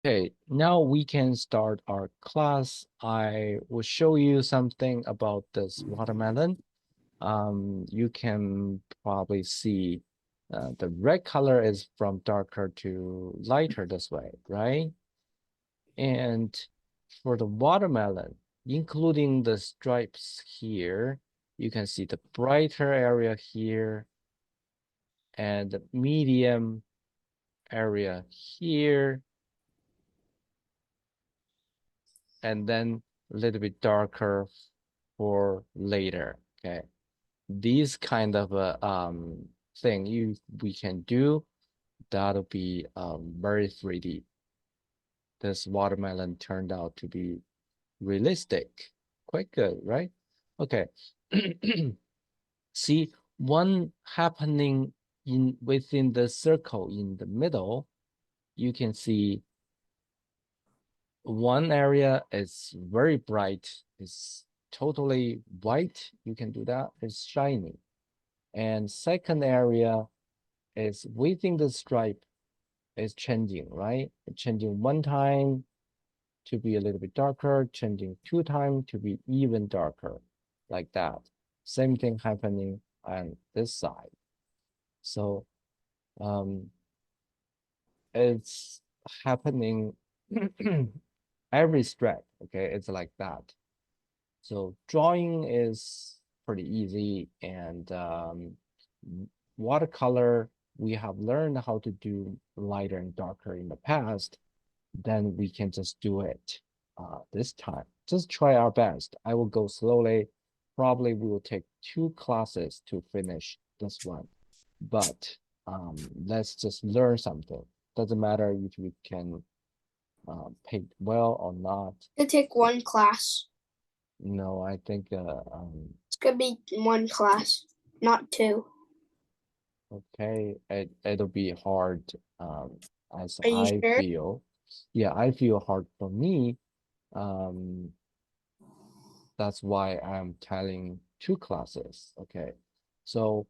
Okay, now we can start our class. I will show you something about this watermelon. You can probably see the red color is from darker to lighter this way, right? And for the watermelon, including the stripes here, you can see the brighter area here and the medium area here, and then a little bit darker for later. Okay, these kind of thing we can do, that'll be very 3D. This watermelon turned out to be realistic, quite good, right? Okay. See, one happening in within the circle in the middle, you can see one area is very bright, it's totally white. You can do that, it's shiny. And second area is within the stripe is changing, right? Changing one time to be a little bit darker, changing two times to be even darker, like that. Same thing happening on this side. So it's happening every stripe, okay? It's like that. So drawing is pretty easy, and watercolor, we have learned how to do lighter and darker in the past. Then we can just do it this time. Just try our best. I will go slowly. Probably we will take 2 classes to finish this one. But let's just learn something. Doesn't matter if we can paint well or not. To take one class. No, I think It's gonna be one class, not two. okay, it'll be hard as Are you I sure? feel. Yeah, I feel hard for me. Um, that's why I'm telling 2 classes. Okay, so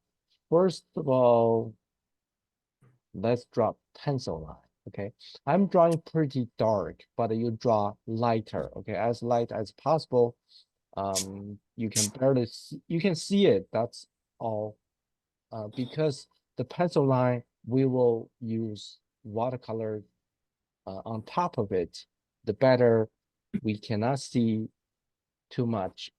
first of all, let's draw pencil line. Okay, I'm drawing pretty dark, but you draw lighter. Okay, as light as possible. You can barely see, you can see it. That's all. Because the pencil line, we will use watercolor on top of it. The better we cannot see too much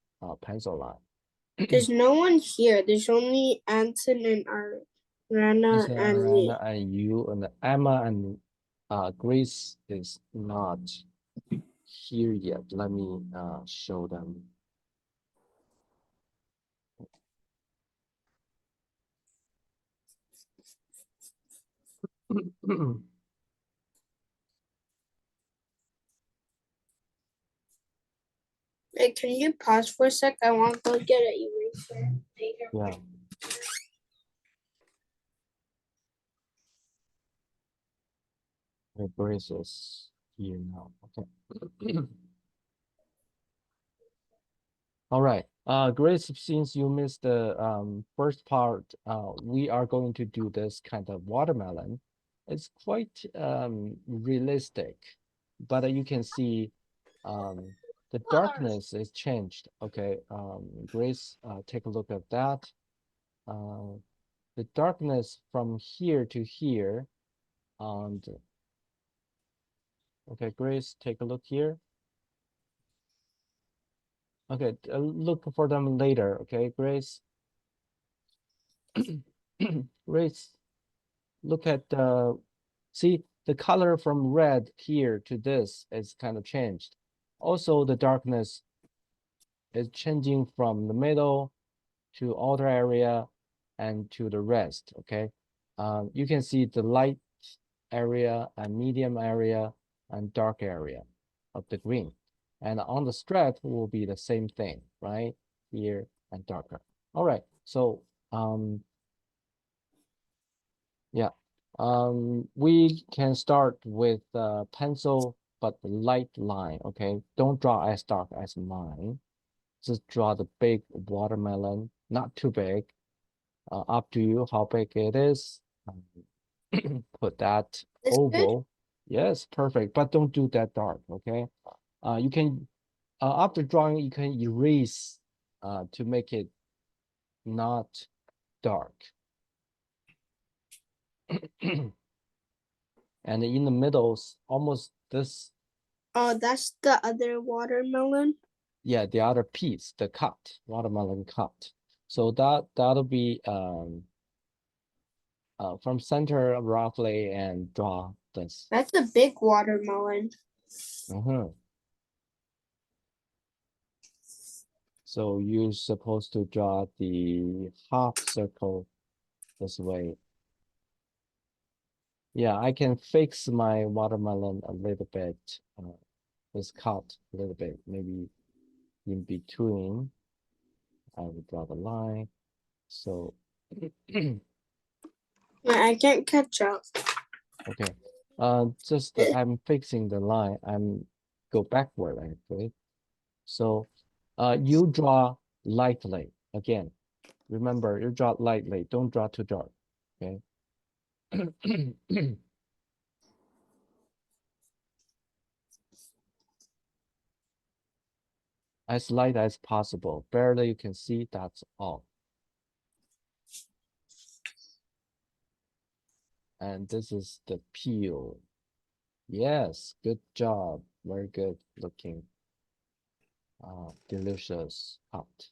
pencil line. There's no one here. There's only Anson and Ariana Lisa, and me. Ariana, and you, and Emma, and Grace is not here yet. Let me show them. Hey, can you pause for a sec? I want to go get an eraser. Yeah. Grace is here now. Okay. All right. Grace, since you missed the first part, we are going to do this kind of watermelon. It's quite realistic, but you can see the darkness is changed. Okay, Grace, take a look at that. Uh, the darkness from here to here, and okay, Grace, take a look here. Okay, look for them later. Okay, Grace. Grace, look at see the color from red here to this is kind of changed. Also, the darkness is changing from the middle to outer area and to the rest. Okay, you can see the light area and medium area and dark area of the green. And on the stripe will be the same thing, right? Here and darker. All right, so yeah, we can start with pencil, but light line, okay? Don't draw as dark as mine. Just draw the big watermelon, not too big. Up to you how big it is. Put that This good? oval. Yes, perfect. But don't do that dark, okay? You can after drawing, you can erase to make it not dark. And in the middles, almost this, Oh, that's the other watermelon. yeah, the other piece, the cut, watermelon cut. So that'll be from center roughly and draw this. That's a big watermelon. So you're supposed to draw the half circle this way. Yeah, I can fix my watermelon a little bit. This cut a little bit, maybe in between. I will draw the line. So, I can't catch up. okay. Just I'm fixing the line. I'm go backward actually. So, you draw lightly again. Remember, you draw lightly. Don't draw too dark. Okay. As light as possible. Barely you can see, that's all. And this is the peel. Yes, good job. Very good looking. Delicious hot.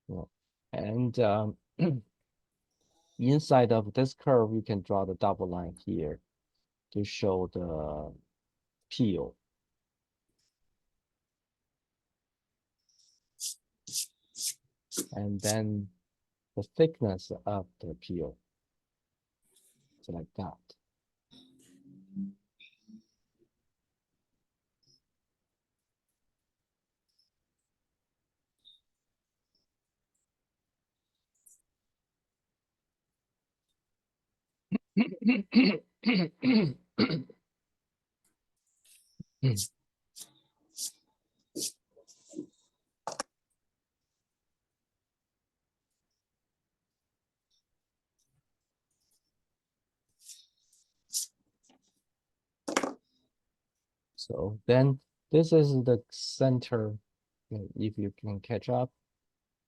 Well, and inside of this curve, you can draw the double line here to show the peel. And then the thickness of the peel. So like that. So then this is the center. If you can catch up,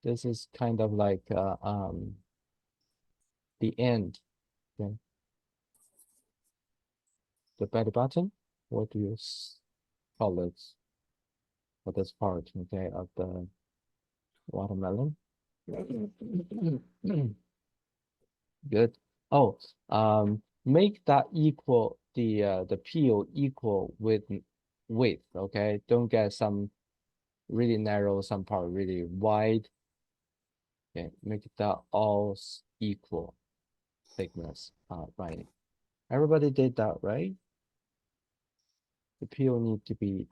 this is kind of like the end. Okay? The belly button. What do you call it for this part? Okay, of the watermelon. Good. Oh, make that equal the peel equal with width. Okay, don't get some really narrow, some part really wide. Okay, make that all equal thickness. Right. Everybody did that, right? The peel need to be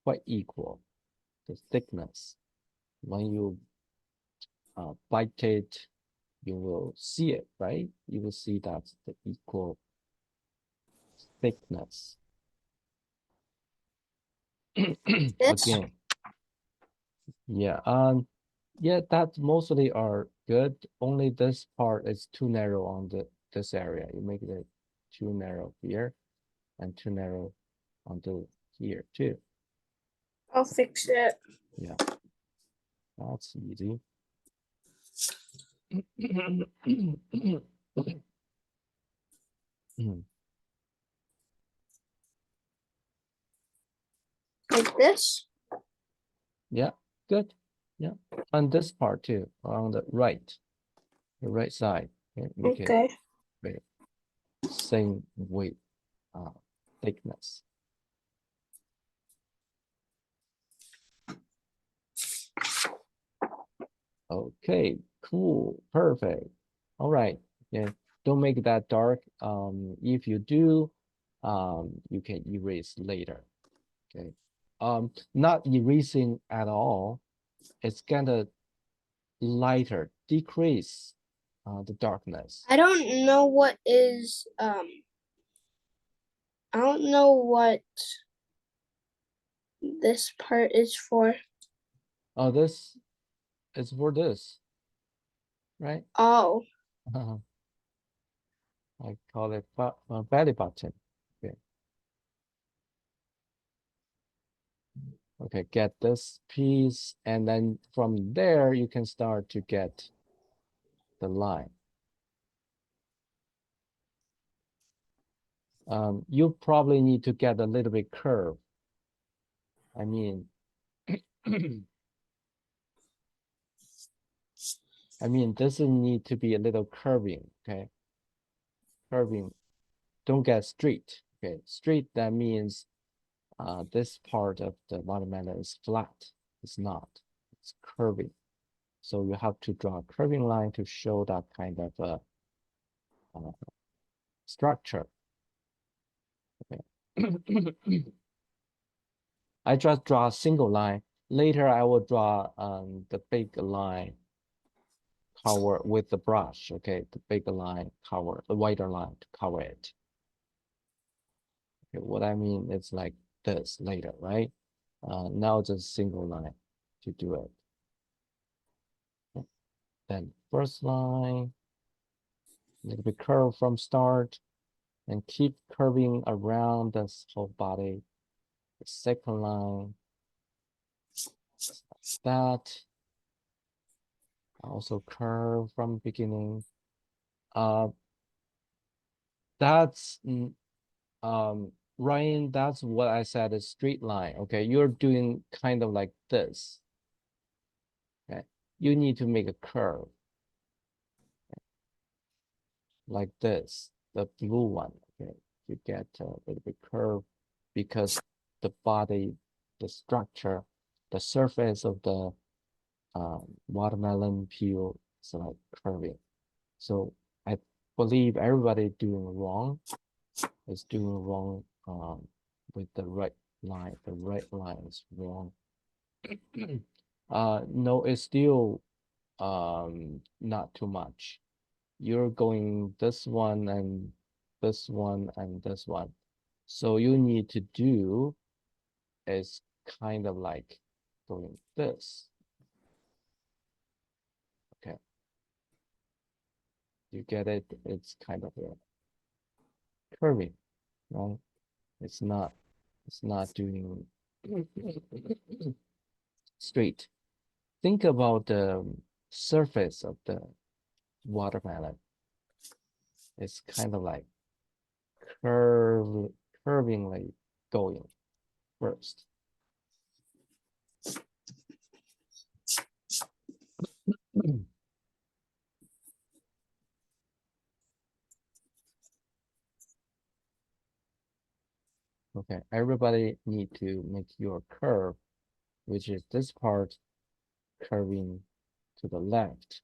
quite equal. The thickness. When you bite it, you will see it, right? You will see that's the equal thickness. Again, yeah, yeah, that mostly are good. Only this part is too narrow on this area. You make it too narrow here and too narrow onto here too. I'll fix it. Yeah, that's easy. Like this? Yeah, good. Yeah, on this part too, on the right side. Okay, make it Okay. same weight, thickness. Okay, cool, perfect. All right, yeah, don't make that dark. If you do, you can erase later. Okay, not erasing at all. It's gonna lighter, decrease the darkness. I don't know what is I don't know what this part is for. Oh, this is for this, right? Oh, I call it belly button. Okay. Okay, get this piece, and then from there you can start to get the line. You probably need to get a little bit curve. I mean, this need to be a little curving, okay? Curving. Don't get straight. Okay, straight, that means this part of the watermelon is flat. It's not. It's curving. So you have to draw a curving line to show that kind of structure. Okay. I just draw a single line. Later, I will draw the big line cover with the brush. Okay, the big line cover, the wider line to cover it. Okay, what I mean is like this later, right? Now it's a single line to do it. Okay. Then first line, a little bit curve from start, and keep curving around this whole body. The second line, that. Also curve from beginning. That's Ryan, that's what I said is straight line. Okay, you're doing kind of like this. Okay, you need to make a curve like this, the blue one. Okay, you get a little bit curve because the body, the structure, the surface of the watermelon peel is like curving. So I believe everybody doing wrong is doing wrong with the right line. The right line is wrong. No, it's still not too much. You're going this one and this one and this one. So you need to do is kind of like doing this. Okay. You get it? It's kind of a curving, right? It's not doing straight. Think about the surface of the watermelon. It's kind of like curvingly going first. Okay, everybody need to make your curve, which is this part curving to the left.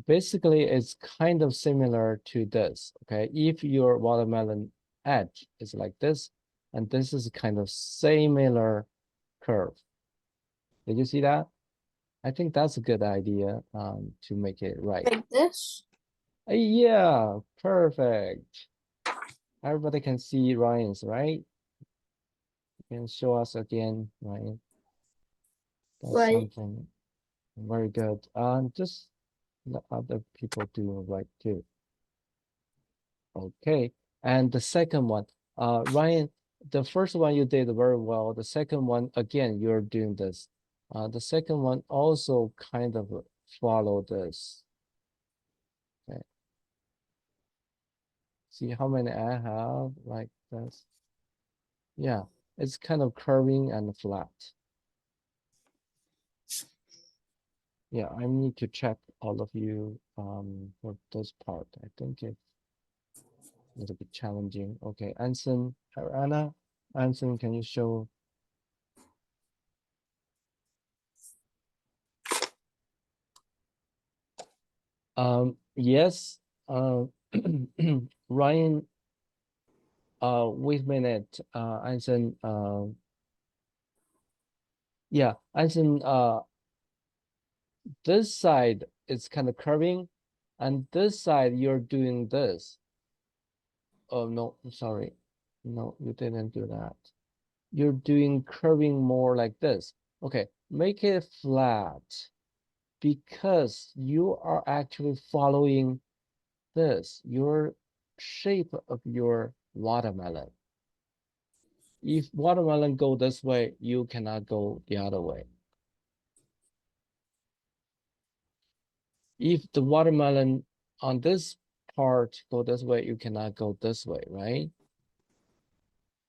Basically, it's kind of similar to this, okay? If your watermelon edge is like this, and this is kind of similar curve. Did you see that? I think that's a good idea to make it right. like this? Yeah, perfect. Everybody can see Ryan's, right? You can show us again, Ryan. That's Right. something very good. Just let other people do right too. Okay, and the second one, Ryan, the first one you did very well. The second one, again, you're doing this. The second one also kind of follow this. Okay. See how many I have like this? Yeah, it's kind of curving and flat. Yeah, I need to check all of you for this part. I think it's a little bit challenging. Okay, Anson, Anna, Anson, can you show? Yes. Ryan. Wait a minute. Anson. Yeah, Anson. This side is kind of curving, and this side you're doing this. Oh, no, I'm sorry. No, you didn't do that. You're doing curving more like this. Okay, make it flat because you are actually following this, your shape of your watermelon. If watermelon go this way, you cannot go the other way. If the watermelon on this part go this way, you cannot go this way, right?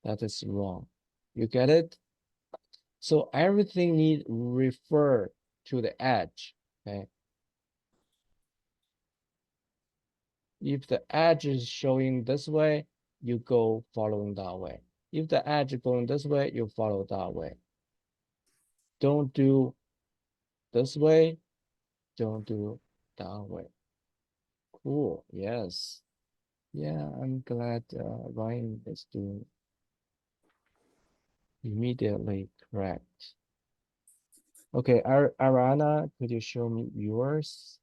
That is wrong. You get it? So everything need refer to the edge, okay? If the edge is showing this way, you go following that way. If the edge is going this way, you follow that way. Don't do this way, don't do that way. Cool, yes. Yeah, I'm glad Ryan is doing immediately correct. Okay, Arana, could you show me yours?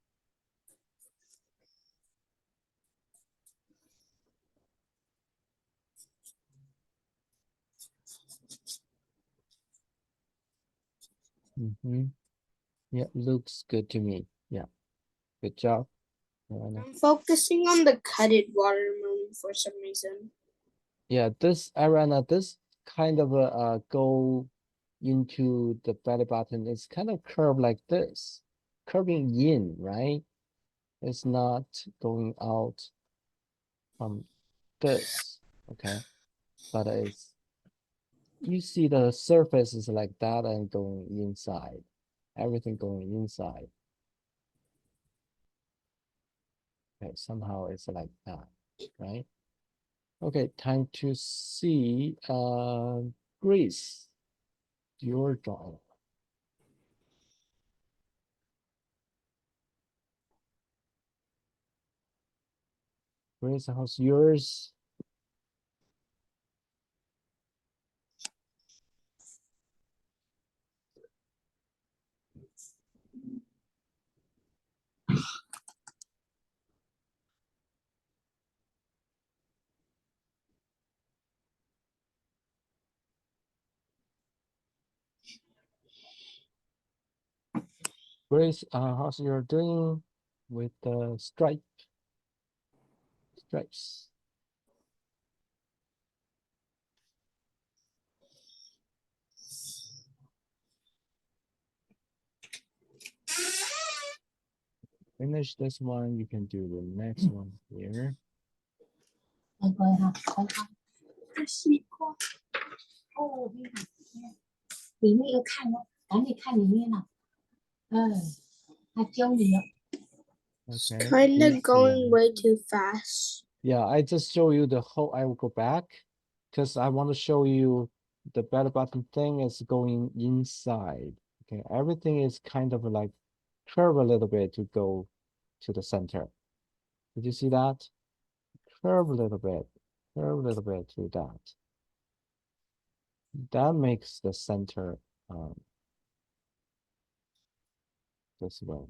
Mm-hmm. Yeah, looks good to me. Yeah, good job, Arana. I'm focusing on the cutted watermelon for some reason. Yeah, this Arana, this kind of go into the belly button. It's kind of curved like this, curving in, right? It's not going out from this, okay? But it's, you see the surface is like that and going inside, everything going inside. Okay, somehow it's like that, right? Okay, time to see Greece, your drawing. Grace, how's yours? Grace, how's your doing with the stripes? Finish this one, you can do the next one here. 你過去下，睇下。試過。哦，裡面要看咯，趕緊看裡面啦。他教你了。Okay. Kind of this going one. way too fast. Yeah, I just show you the whole, I will go back because I want to show you the belly button thing is going inside. Okay, everything is kind of like curve a little bit to go to the center. Did you see that? Curve a little bit, curve a little bit to that. That makes the center this way.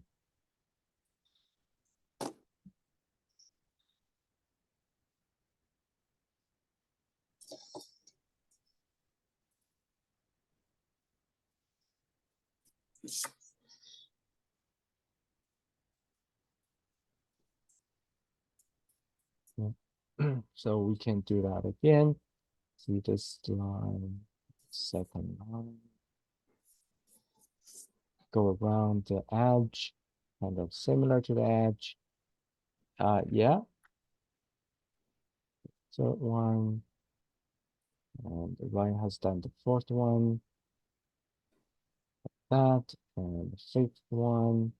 So we can do that again. See this line, second line. Go around the edge, kind of similar to the edge. Yeah. Third one. And Ryan has done the fourth one. That, and the fifth one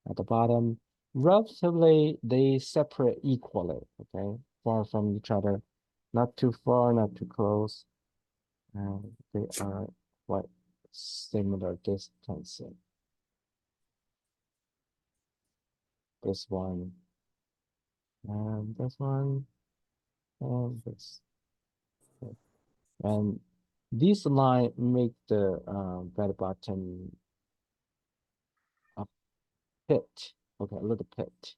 at the bottom. Relatively, they separate equally, okay? Far from each other. Not too far, not too close. And they are quite similar distancing. This one, and this one, and this. And this line make the belly button a pit, okay, a little pit.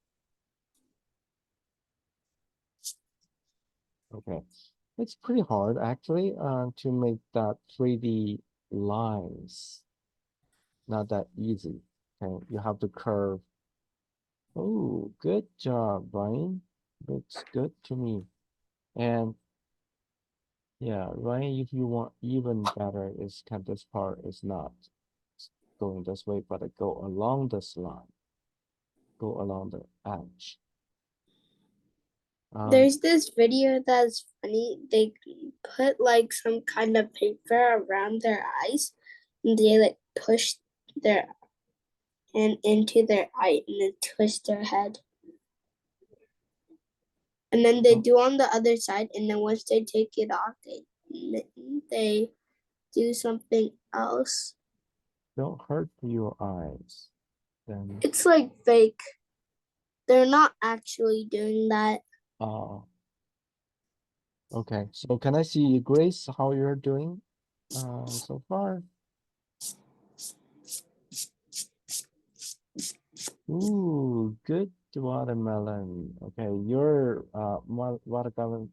Okay, it's pretty hard actually to make that 3D lines. Not that easy. Okay, you have to curve. Oh, good job, Ryan. Looks good to me. And yeah, Ryan, if you want even better, is kind of this part is not going this way, but I go along this line, go along the edge. There's this video that's funny. They put like some kind of paper around their eyes, and they like push their hand into their eye and then twist their head. And then they do on the other side, and then once they take it off, they do something else. Don't hurt your eyes. Then It's like fake. They're not actually doing that. Okay, so can I see Grace how you're doing so far? Ooh, good watermelon. Okay, your watermelon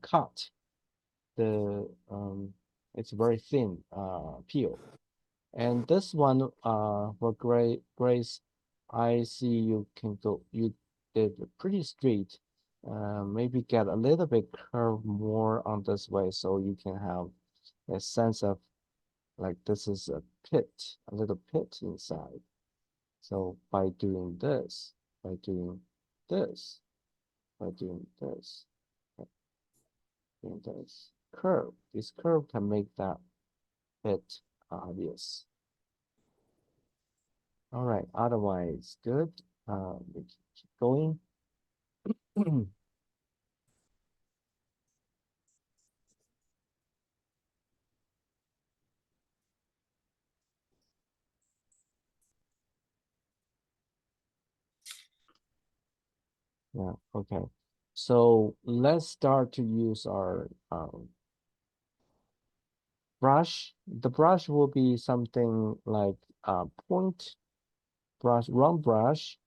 cut the it's very thin peel. And this one for Grace, I see you can go, you did pretty straight. Maybe get a little bit curve more on this way so you can have a sense of like this is a pit, a little pit inside. So by doing this, by doing this, by doing this, by doing this curve, this curve can make that pit obvious. All right, otherwise good. We keep going. Yeah, okay. So let's start to use our brush. The brush will be something like a point brush, round brush,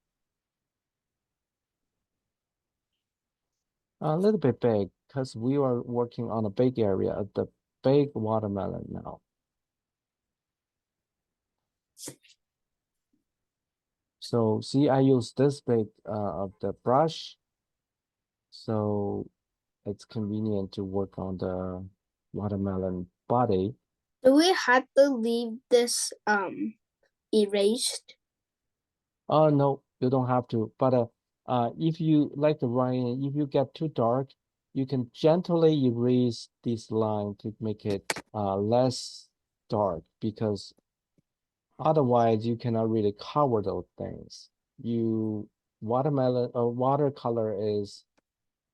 a little bit big because we are working on a big area of the big watermelon now. So see, I use this big of the brush, so it's convenient to work on the watermelon body. Do we have to leave this erased? Oh no, you don't have to. But if you like the Ryan, if you get too dark, you can gently erase this line to make it less dark because otherwise you cannot really cover those things. You watermelon or watercolor is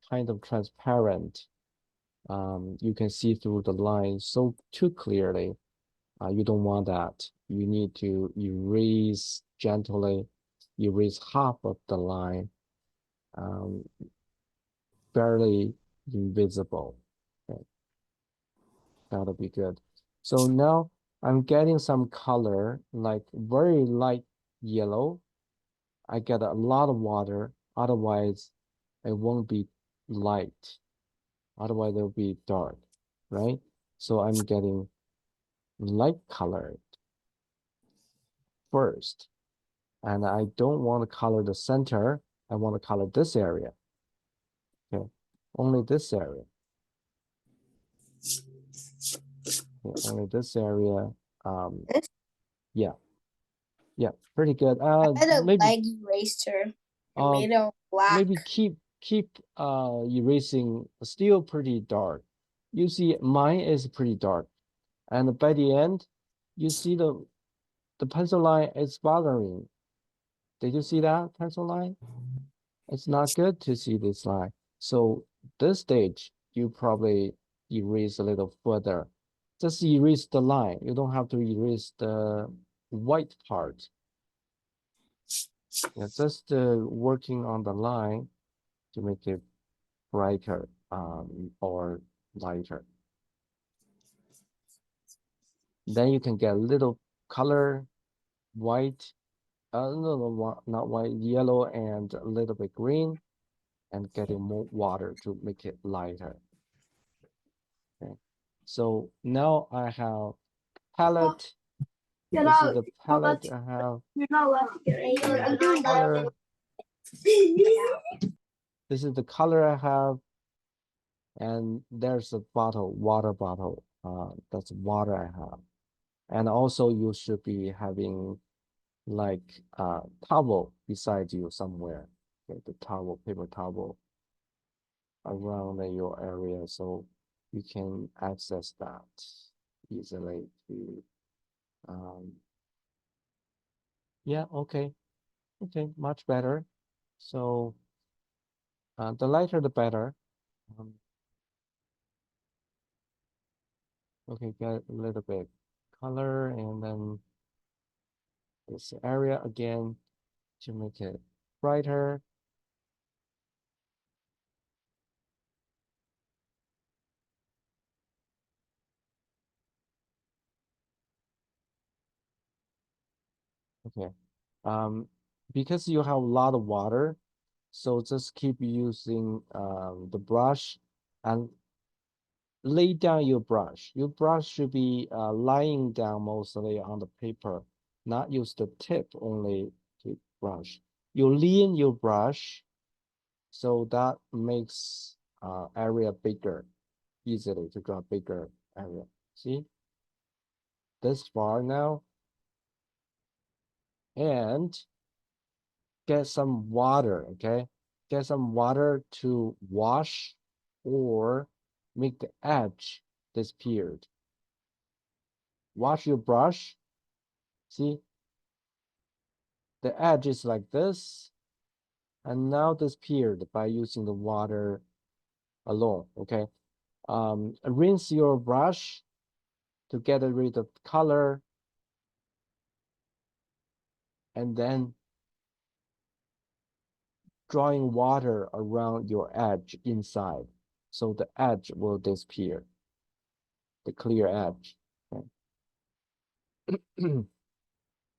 kind of transparent. You can see through the line so too clearly. You don't want that. You need to erase gently, erase half of the line, barely invisible. Okay, that'll be good. So now I'm getting some color, like very light yellow. I get a lot of water, otherwise it won't be light. Otherwise it'll be dark, right? So I'm getting light color first. And I don't want to color the center. I want to color this area. Okay, only this area. Okay, only this area. This? Yeah, yeah, pretty good. I had a Maybe leg eraser. I made it black. maybe keep erasing. Still pretty dark. You see, mine is pretty dark, and by the end, you see the pencil line is bothering. Did you see that pencil line? It's not good to see this line. So this stage, you probably erase a little further. Just erase the line. You don't have to erase the white part. Yeah, just working on the line to make it brighter or lighter. Then you can get a little color, white, no, not white, yellow, and a little bit green, and getting more water to make it lighter. So now I have palette. You This is know, the palette I have. you're not allowed to And the color. This is the color I have. And there's a bottle, water bottle. That's water I have. And also you should be having like a towel beside you somewhere. Okay, the towel, paper towel around your area so you can access that easily to yeah, okay, much better. So the lighter the better. um, okay, get a little bit color and then this area again to make it brighter. Okay. Because you have a lot of water, so just keep using the brush and lay down your brush. Your brush should be lying down mostly on the paper, not use the tip only to brush. You lean your brush, so that makes area bigger, easily to draw bigger area. See this far now, and get some water, okay? Get some water to wash or make the edge disappeared. Wash your brush. See, the edge is like this, and now disappeared by using the water alone, okay? Rinse your brush to get rid of color, and then drawing water around your edge inside, so the edge will disappear, the clear edge. Okay?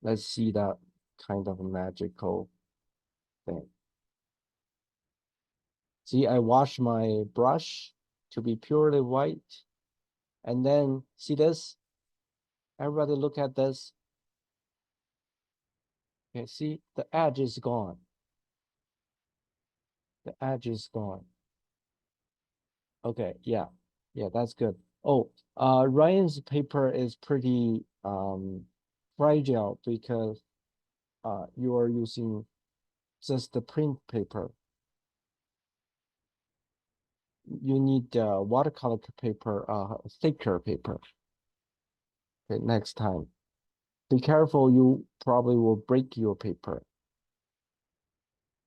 Let's see that kind of magical thing. See, I wash my brush to be purely white. And then see this? Everybody look at this. Okay, see, the edge is gone. The edge is gone. Okay, yeah, that's good. Oh, Ryan's paper is pretty fragile because you are using just the print paper. You need watercolor paper, thicker paper. Okay, next time. Be careful, you probably will break your paper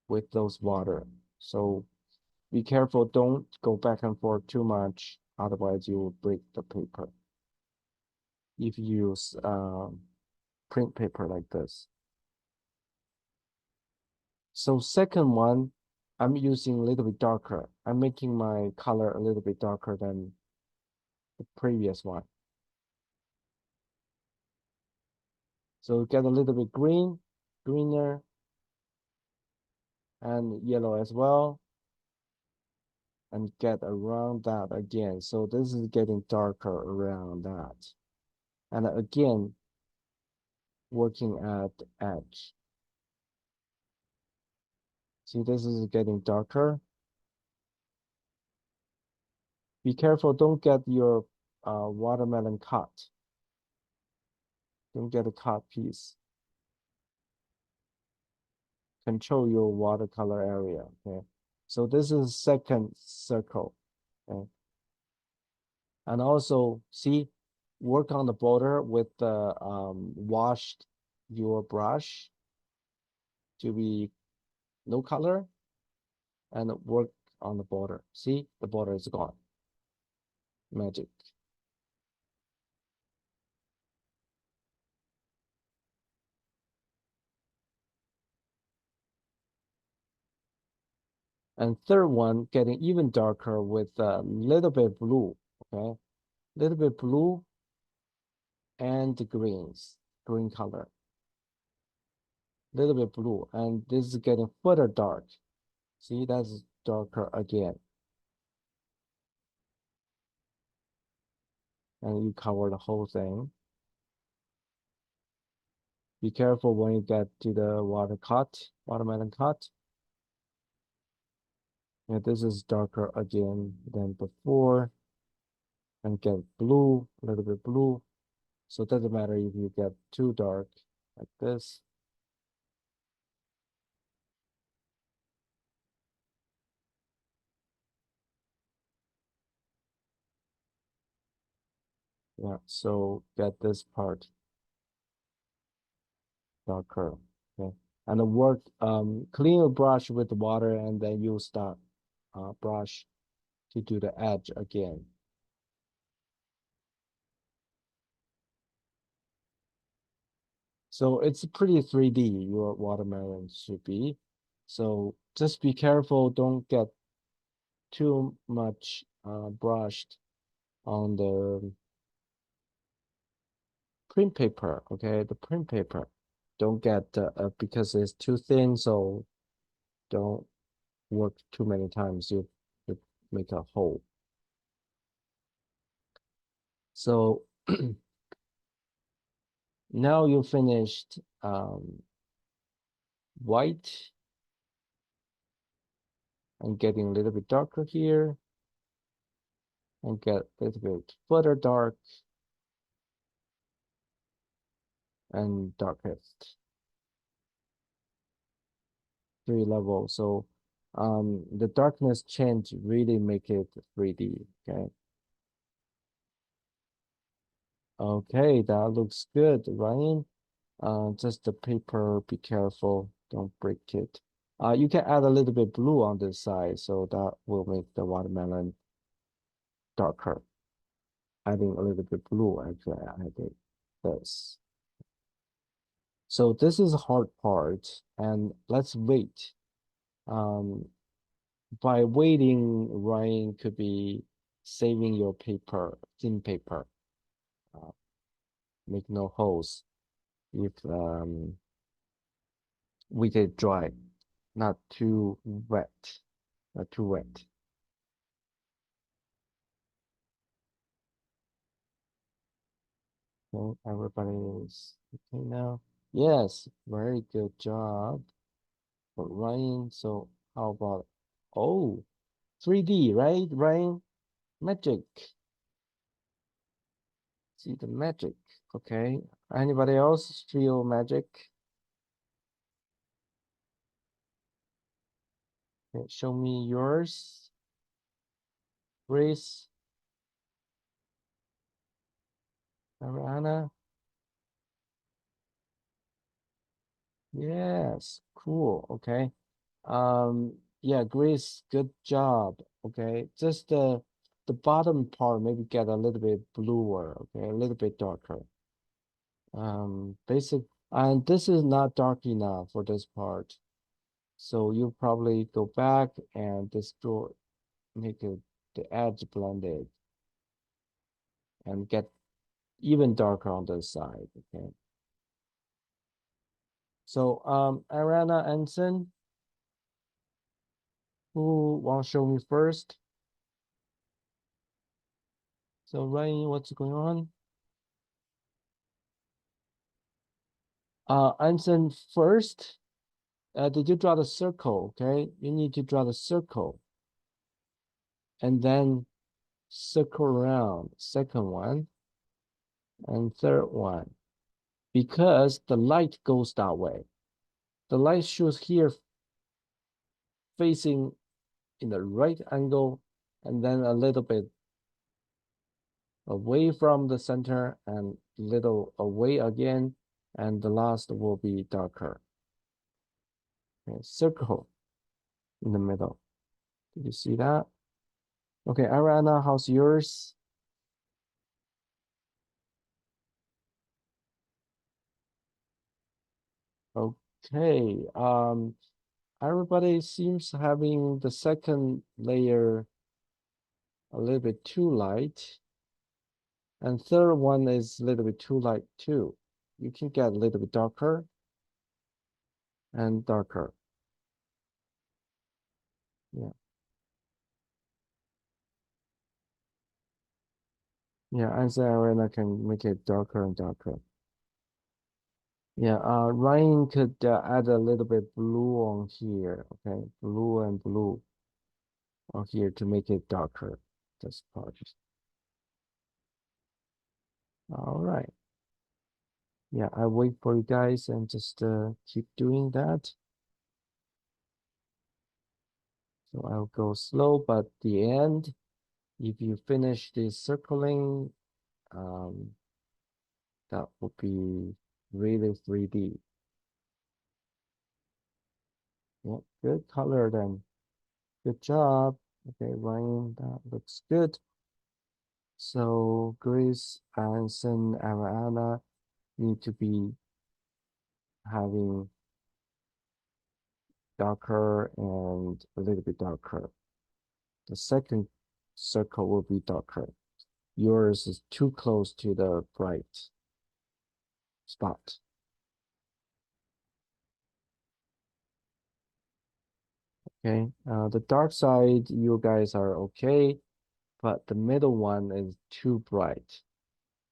with those water. So be careful, don't go back and forth too much, otherwise you will break the paper. If you use print paper like this. So second one, I'm using a little bit darker. I'm making my color a little bit darker than the previous one. So get a little bit greener, and yellow as well. And get around that again. So this is getting darker around that. And again, working at the edge. See, this is getting darker. Be careful, don't get your watermelon cut. Don't get a cut piece. Control your watercolor area, okay? So this is second circle, okay? And also, see, work on the border with the washed your brush to be no color, and work on the border. See, the border is gone. Magic. And third one, getting even darker with a little bit blue, okay? Little bit blue and the greens, green color. Little bit blue, and this is getting further dark. See, that's darker again. and you cover the whole thing. Be careful when you get to the watermelon cut. Yeah, this is darker again than before. And get blue, a little bit blue. So it doesn't matter if you get too dark like this. Yeah, so get this part darker. Okay. And the work, clean your brush with water and then use that brush to do the edge again. So it's pretty 3D, your watermelon should be. So just be careful, don't get too much brushed on the print paper, okay? The print paper. Don't get, because it's too thin, so don't work too many times. You make a hole. So now you finished white and getting a little bit darker here and get a little bit further dark and darkest. 3 levels. So the darkness change really make it 3D, okay? Okay, that looks good, Ryan. Just the paper, be careful, don't break it. You can add a little bit blue on this side, so that will make the watermelon darker. Adding a little bit blue, actually, I added this. So this is the hard part, and let's wait. By waiting, Ryan could be saving your paper, thin paper. Make no holes if we get dry, not too wet, not too wet. Okay, everybody is okay now. Yes, very good job for Ryan. So how about, oh, 3D, right, Ryan? Magic. See the magic. Okay. Anybody else feel magic? Okay, show me yours. Grace, Ariana. Yes, cool. Okay. Yeah, Grace, good job. Okay. Just the bottom part maybe get a little bit bluer, okay, a little bit darker. Basic, and this is not dark enough for this part. So you probably go back and distort, make it the edge blended and get even darker on this side, okay? So, Ariana Anson, who wants to show me first? So Ryan, what's going on? Anson first, did you draw the circle? Okay, you need to draw the circle and then circle around, second one and third one, because the light goes that way. The light shows here facing in the right angle and then a little bit away from the center and little away again, and the last will be darker. Okay, circle in the middle. Did you see that? Okay, Ariana, how's yours? Okay, everybody seems having the second layer a little bit too light, and third one is a little bit too light too. You can get a little bit darker and darker. Yeah. Yeah, and I can make it darker and darker. Yeah, Ryan could add a little bit blue on here, okay? Blue and blue on here to make it darker, this part. All right. Yeah, I wait for you guys and just keep doing that. So I'll go slow, but the end, if you finish the circling, that will be really 3D. Yeah, good color then. Good job. Okay, Ryan, that looks good. So Grace, Anson, and Anna need to be having darker and a little bit darker. The second circle will be darker. Yours is too close to the bright spot. Okay, the dark side, you guys are okay, but the middle one is too bright.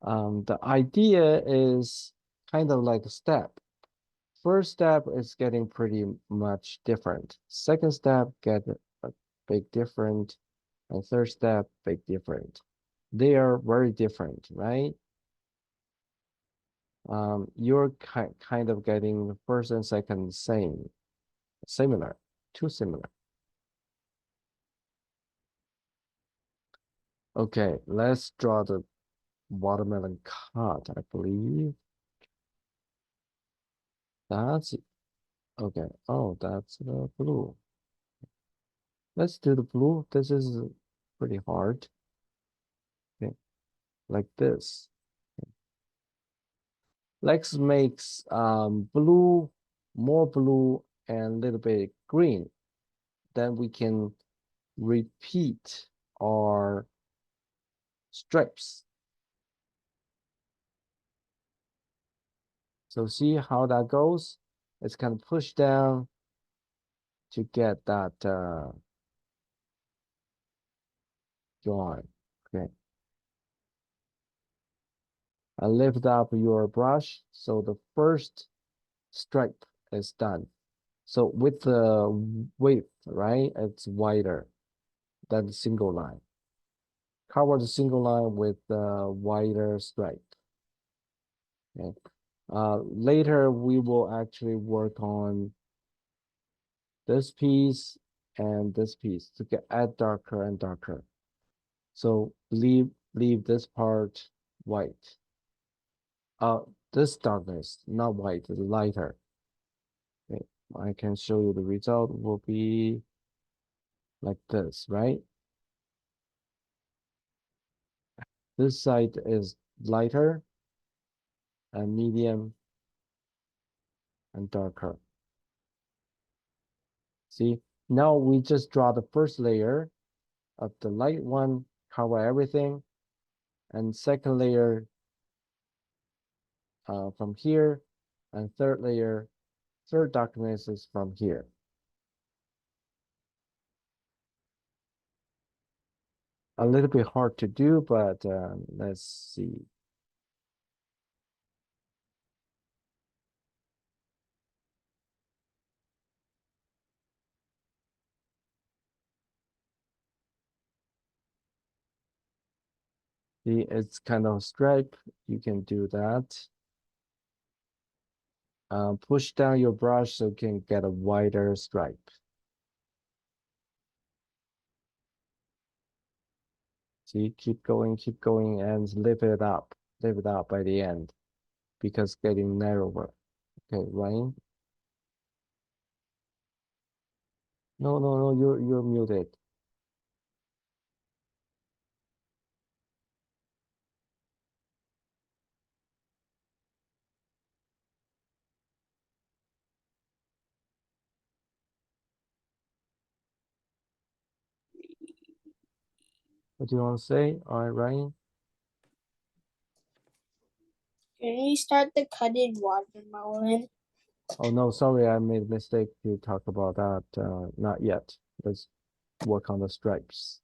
The idea is kind of like a step. First step is getting pretty much different. Second step, get a big different. And third step, big different. They are very different, right? You're kind of getting the first and second similar, too similar. Okay, let's draw the watermelon cut, I believe. That's okay. Oh, that's the blue. Let's do the blue. This is pretty hard. Okay, like this. Let's makes blue, more blue, and a little bit green. Then we can repeat our stripes. So see how that goes? It's kind of push down to get that join. Okay. I lift up your brush so the first stripe is done. So with the width, right, it's wider than the single line. Cover the single line with the wider stripe. Okay. Later we will actually work on this piece and this piece to add darker and darker. So leave this part white. This darkness, not white, lighter. Okay. I can show you the result will be like this, right? This side is lighter and medium and darker. See, now we just draw the first layer of the light one, cover everything, and second layer from here, and third layer, third darkness is from here. A little bit hard to do, but let's see. See, it's kind of stripe. You can do that. Push down your brush so you can get a wider stripe. See, keep going, and lift it up by the end, because getting narrower. Okay, Ryan? No, you're muted. What do you want to say? All right, Ryan? Can we start the cutted watermelon? Oh no, sorry, I made a mistake to talk about that. Not yet. Let's work on the stripes.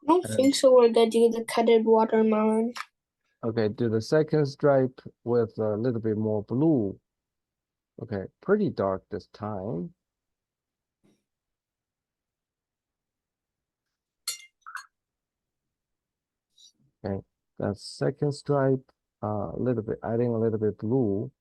I don't think so. We're gonna do the cutted watermelon. Okay, do the second stripe with a little bit more blue. Okay, pretty dark this time. Okay, that second stripe, a little bit, adding a little bit blue.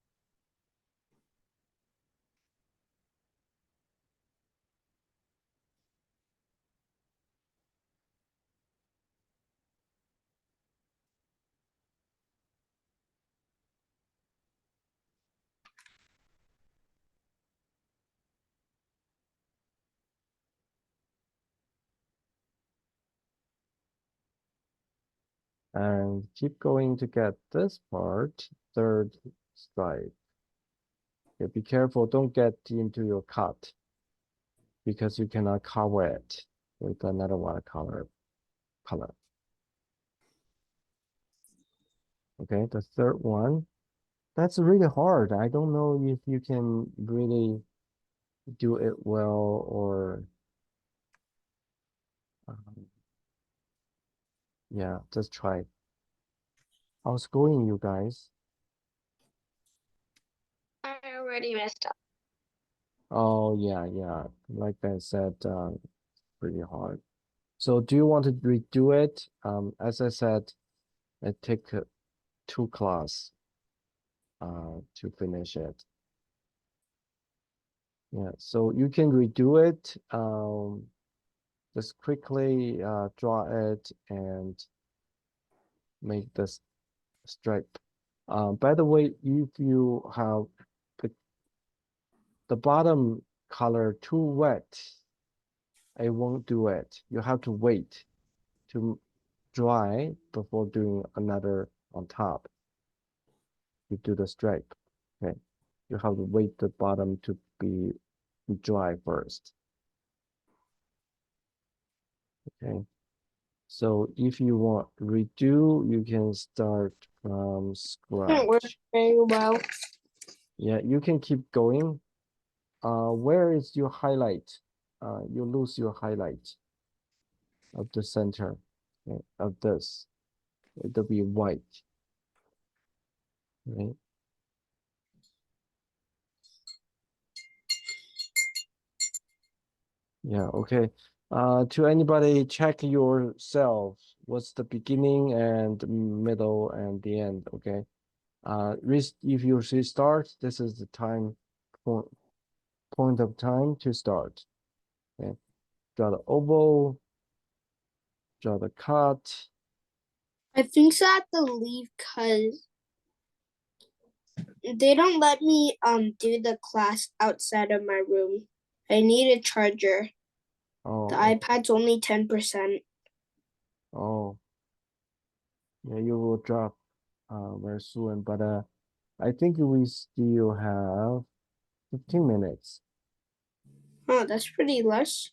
And keep going to get this part, third stripe. Okay, be careful, don't get into your cut because you cannot cover it with another watercolor color. Okay, the third one. That's really hard. I don't know if you can really do it well or yeah, just try. How's going, you guys? I already messed up. Oh yeah. Like I said, pretty hard. So do you want to redo it? As I said, it take 2 class to finish it. Yeah, so you can redo it. Just quickly draw it and make this stripe. By the way, if you have the bottom color too wet, it won't do it. You have to wait to dry before doing another on top. You do the stripe. Okay. You have to wait the bottom to be dry first. Okay. So if you want redo, you can start from It worked scratch. very well. Yeah, you can keep going. Where is your highlight? You lose your highlight of the center, okay, of this. It'll be white, right? Yeah, okay. To anybody, check yourself. What's the beginning and middle and the end, okay? If you restart, this is the point of time to start. Okay, draw the oval, draw the cut. I think so I have to leave because they don't let me do the class outside of my room. I need a charger. The Oh, iPad's only 10%. oh, yeah, you will drop very soon, but I think we still have 15 minutes. Oh, that's pretty less.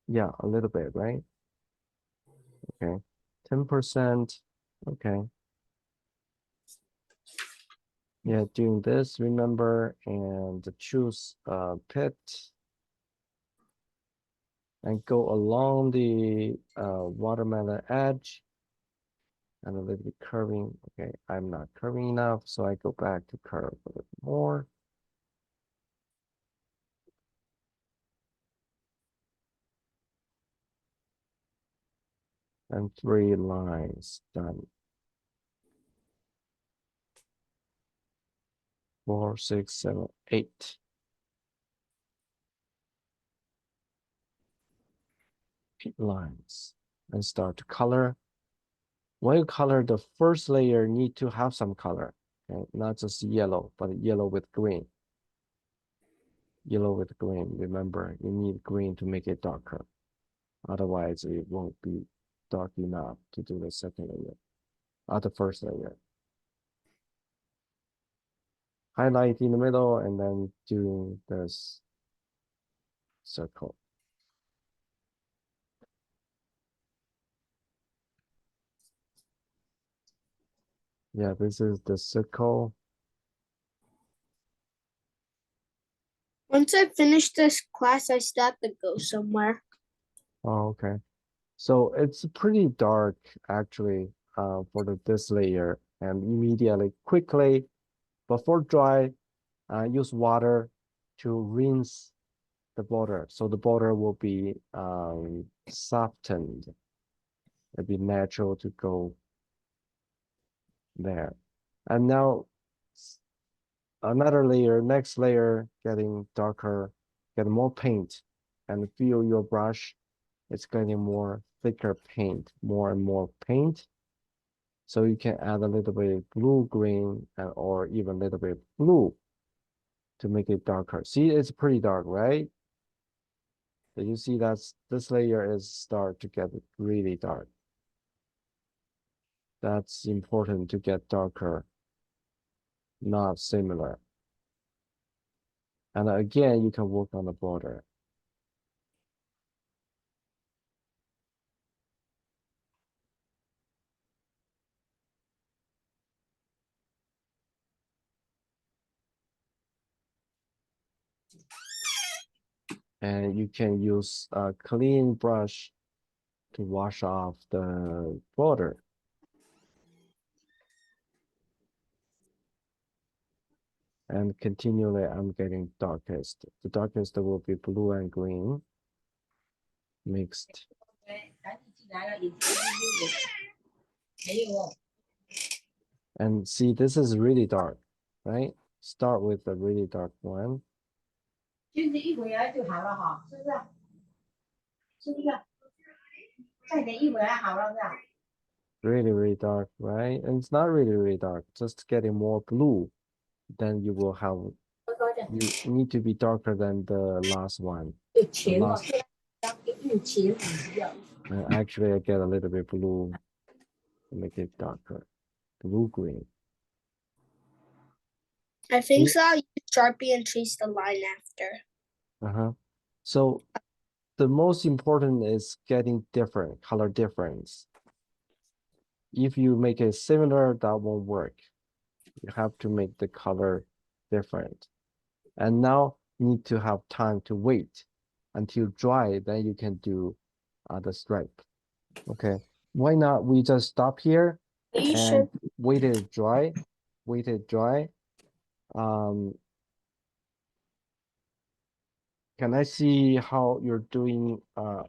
Yeah, a little bit, right? Okay, 10%. Okay. Yeah, doing this, remember, and choose a pit and go along the watermelon edge and a little bit curving. Okay, I'm not curving enough, so I go back to curve a little more. And 3 lines done. 4, 6, 7, 8. 8 lines. And start to color. When you color, the first layer need to have some color. Okay? Not just yellow, but yellow with green. Yellow with green. Remember, you need green to make it darker. Otherwise, it won't be dark enough to do the second layer. The first layer. Highlight in the middle and then doing this circle. Yeah, this is the circle. Once I finish this class, I still have to go somewhere. Oh, okay. So it's pretty dark actually for this layer, and immediately quickly before dry, use water to rinse the border, so the border will be softened. It'll be natural to go there. And now another layer, next layer, getting darker, get more paint, and feel your brush. It's getting more thicker paint, more and more paint. So you can add a little bit blue green or even a little bit blue to make it darker. See, it's pretty dark, right? So you see this layer is start to get really dark. That's important to get darker, not similar. And again, you can work on the border. And you can use a clean brush to wash off the border. And continually, I'm getting darkest. The darkest will be blue and green mixed. And see, this is really dark, right? Start with the really dark one. Really, really dark, right? And it's not really, really dark, just getting more blue. Then you will have, you need to be darker than the last one. The last, actually, I get a little bit blue to make it darker. Blue green. I think so. I'll use Sharpie and trace the line after. So the most important is getting different color difference. If you make it similar, that won't work. You have to make the color different. And now you need to have time to wait until dry, then you can do the stripe. Okay, why not we just stop here and wait it dry, wait it dry. Can I see how you're doing,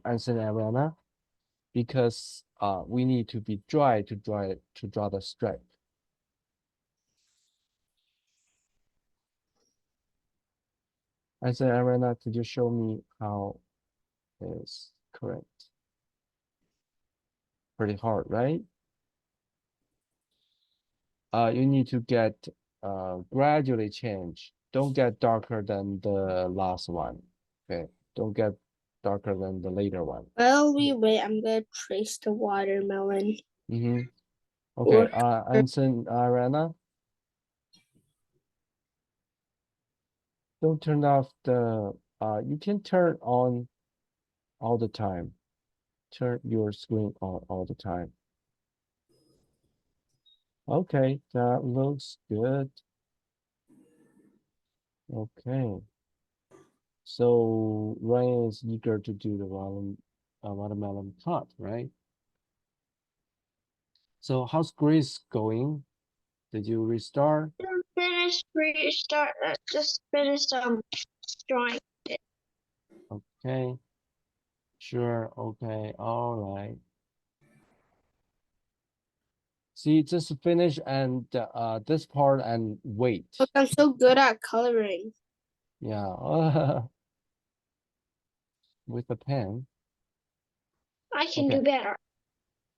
Anson and Ariana? Because we need to be dry to draw the stripe. Anson and Ariana, could you show me how is correct? Pretty hard, right? You need to get gradually change. Don't get darker than the last one. Okay, don't get darker than the later one. While we wait, I'm gonna trace the watermelon. Okay, Anson, Ariana, don't turn off the, you can turn on all the time. Turn your screen on all the time. Okay, that looks good. Okay. So Ryan is eager to do the watermelon cut, right? So how's Grace going? Did you restart? Restart. Just finished drawing it. Okay. Sure. Okay. All right. See, just finish and this part and wait. Look, I'm so good at coloring. Yeah. With the pen. I can do better.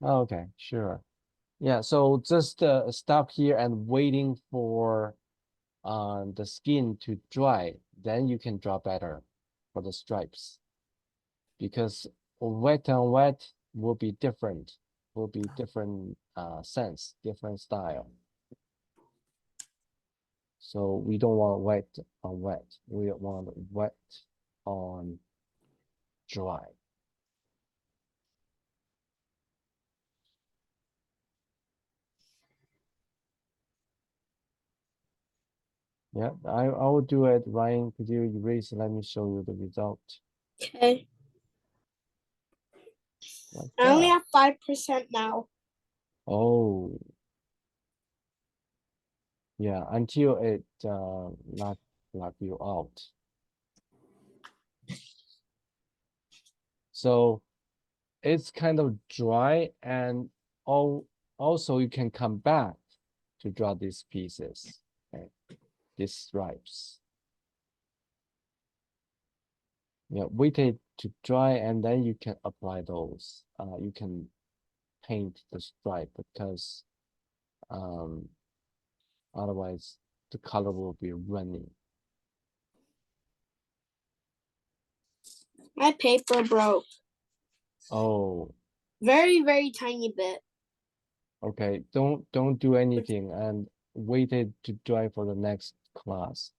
Okay, sure. Yeah, so just stop here and waiting for the skin to dry. Then you can draw better for the stripes. Because wet on wet will be different sense, different style. So we don't want wet on wet. We want wet on dry. Yeah, I will do it. Ryan, could you erase? Let me show you the result. Okay. like I only that. have 5% now. Oh, yeah, until it knock you out. So it's kind of dry, and also you can come back to draw these pieces, okay, these stripes. Yeah, wait it to dry, and then you can apply those. You can paint the stripe, because otherwise the color will be running. My paper broke. Oh, Very, very tiny bit. okay. Don't do anything and wait it to dry for the next class.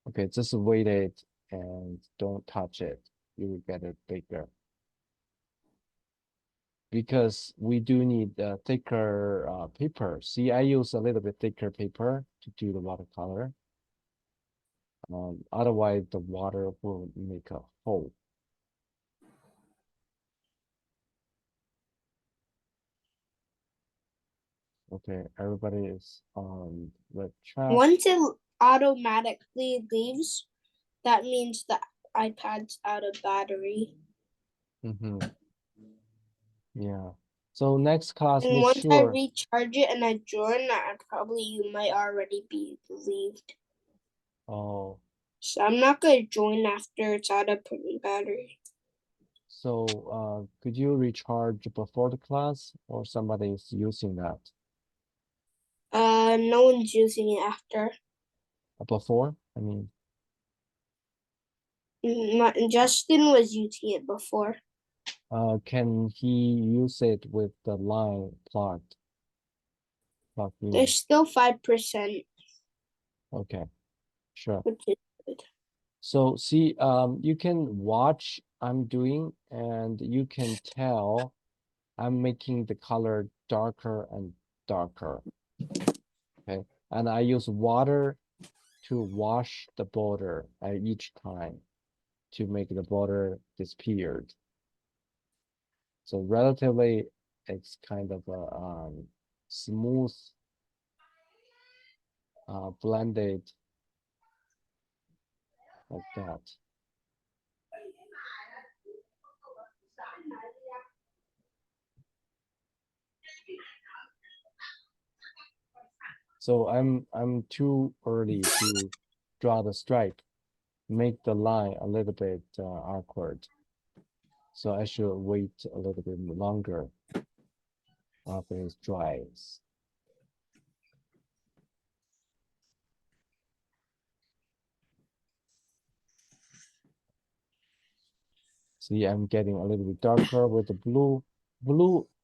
Okay, just wait it and don't touch it. You will get it bigger. Because we do need thicker paper. See, I use a little bit thicker paper to do the watercolor. Otherwise, the water will make a hole. Okay, everybody is on the track. Once it automatically leaves, that means the iPad's out of battery. Mm-hmm. Yeah. So next class, And make once I sure. recharge it and I join, you might already be relieved. Oh, So I'm not gonna join after it's out of battery. so could you recharge before the class, or somebody is using that? No one's using it after. Before? I mean, Justin was using it before. can he use it with the line plugged in? There's still 5%, Okay, sure. which is good. So see, you can watch I'm doing, and you can tell I'm making the color darker and darker. Okay, and I use water to wash the border at each time to make the border disappeared. So relatively, it's kind of a smooth, blended like that. So I'm too early to draw the stripe, make the line a little bit awkward. So I should wait a little bit longer after it dries. See, I'm getting a little bit darker with the blue.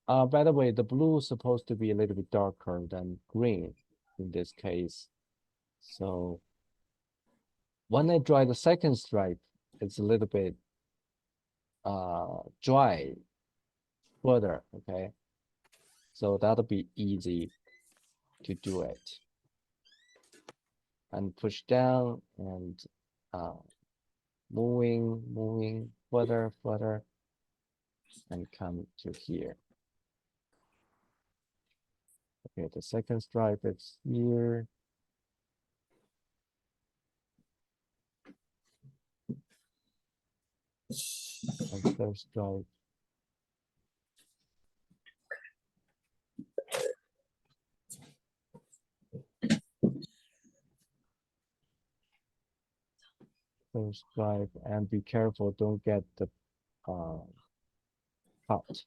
By the way, the blue is supposed to be a little bit darker than green in this case. So when I dry the second stripe, it's a little bit dry further, okay? So that'll be easy to do it. And push down and moving further, and come to here. Okay, the second stripe is here. And third stripe. Third stripe, and be careful, don't get the cut.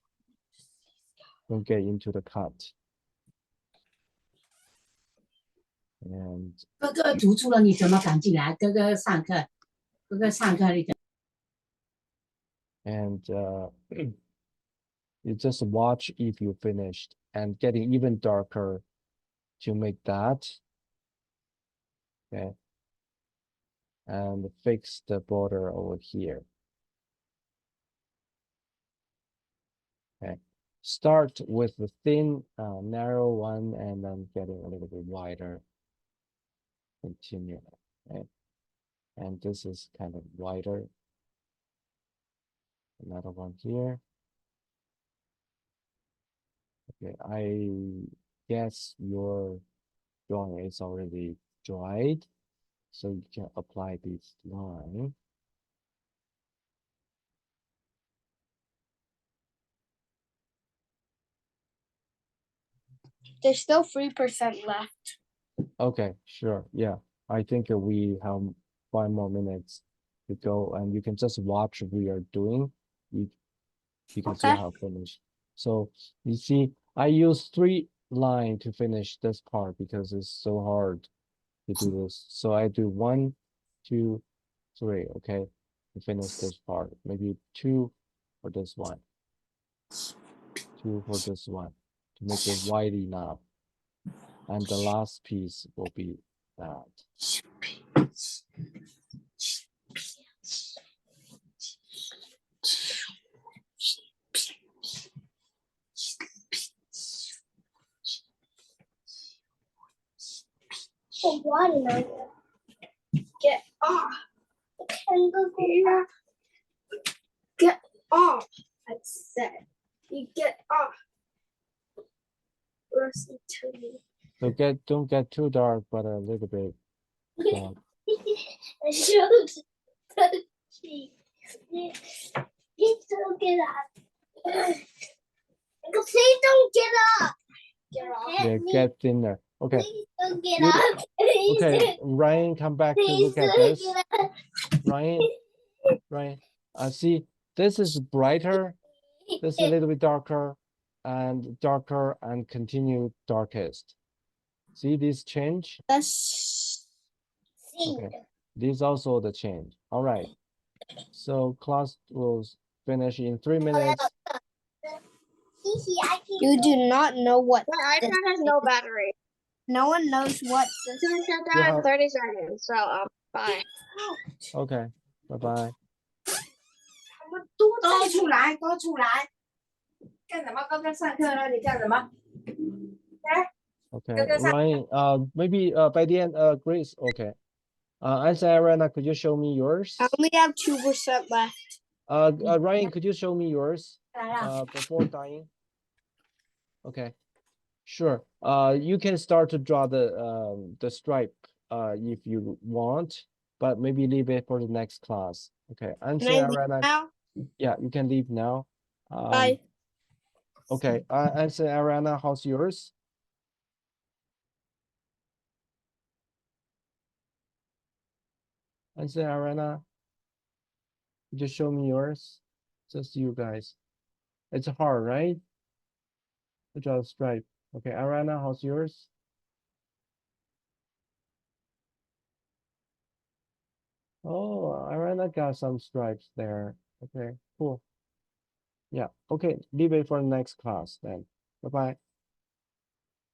Don't get into the cut. And 哥哥读书了，你怎么敢进来？哥哥上课，哥哥上课你怎？ and you just watch if you finished, and getting even darker to make that. Okay. And fix the border over here. Okay. Start with the thin, narrow one, and then getting a little bit wider. Continue. Okay. And this is kind of wider. Another one here. Okay, I guess your drawing is already dried, so you can apply this line. There's still 3% left. Okay, sure. Yeah, I think we have 5 more minutes to go, and you can just watch what we are doing. Because you Okay. have finished. So you see, I use 3 lines to finish this part because it's so hard to do this. So I do 1, 2, 3, okay, to finish this part. Maybe 2 for this one, 2 for this one, to make it wide enough. And the last piece will be that. The watermelon. Get off. Can go here. Get off. I said. You get off. Listen to me. So don't get too dark, but a little bit. I showed the cheese. Please don't get up. Please don't get up. Get off. Yeah, get thinner. Okay. Please don't get You- up. Please Okay, Ryan, come back to Please look at don't this. get up. Ryan, see, this is brighter, this is a little bit darker, and continue darkest. See this change? Let's see. Okay. This also the change. All right. So class will finish in 3 minutes. You do not know what. My this iPad has no battery. No one knows what this It's gonna shut You down in have- 30 seconds. So bye. Okay. Bye-bye. 都出来，都出来！干什么？刚刚上课了，你干什么？ Okay. Ryan, maybe by the end, Grace, okay. And Sarah, could you show me yours? I only have 2% left. Ryan, could you show me yours 来了， before dying? Okay, sure. You can start to draw the stripe if you want, but maybe leave it for the next class. Okay, and Can I leave Sarah, now? yeah, you can leave now. Bye. Okay, and Sarah, how's yours? And Sarah, just show me yours. Just you guys. It's hard, right? To draw a stripe. Okay, Arana, how's yours? Oh, Arana got some stripes there. Okay, cool. Yeah, okay, leave it for the next class then. Bye-bye.